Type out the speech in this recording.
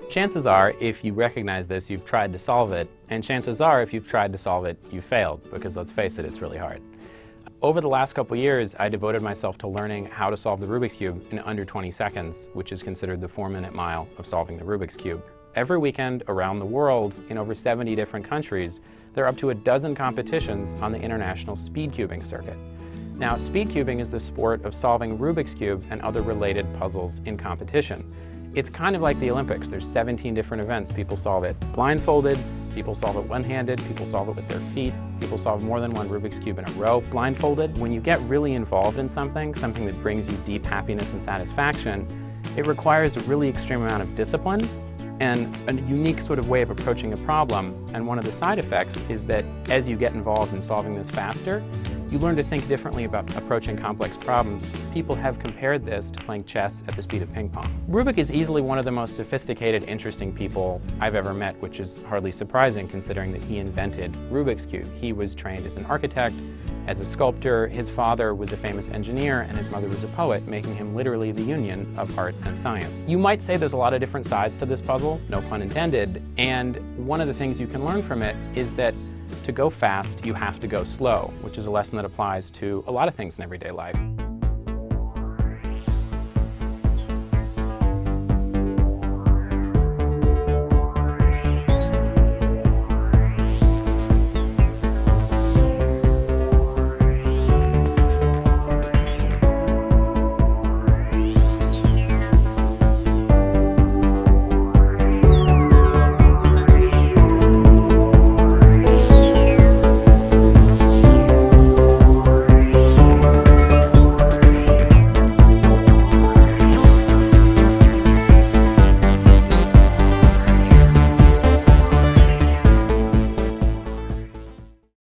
Chances are, if you recognize this, you've tried to solve it, and chances are, if you've tried to solve it, you failed, because let's face it, it's really hard. Over the last couple years, I devoted myself to learning how to solve the Rubik's Cube in under 20 seconds, which is considered the 4-minute mile of solving the Rubik's Cube. Every weekend around the world, in over 70 different countries, there are up to a dozen competitions on the international speedcubing circuit. Now, speedcubing is the sport of solving Rubik's Cube and other related puzzles in competition. It's kind of like the Olympics. There's 17 different events. People solve it blindfolded, people solve it one-handed, people solve it with their feet, people solve more than one Rubik's Cube in a row blindfolded. When you get really involved in something that brings you deep happiness and satisfaction, it requires a really extreme amount of discipline and a unique sort of way of approaching a problem. And one of the side effects is that as you get involved in solving this faster, you learn to think differently about approaching complex problems. People have compared this to playing chess at the speed of ping pong. Rubik is easily one of the most sophisticated, interesting people I've ever met, which is hardly surprising considering that he invented Rubik's Cube. He was trained as an architect, as a sculptor. His father was a famous engineer, and his mother was a poet, making him literally the union of art and science. You might say there's a lot of different sides to this puzzle, no pun intended, and one of the things you can learn from it is that to go fast, you have to go slow, which is a lesson that applies to a lot of things in everyday life.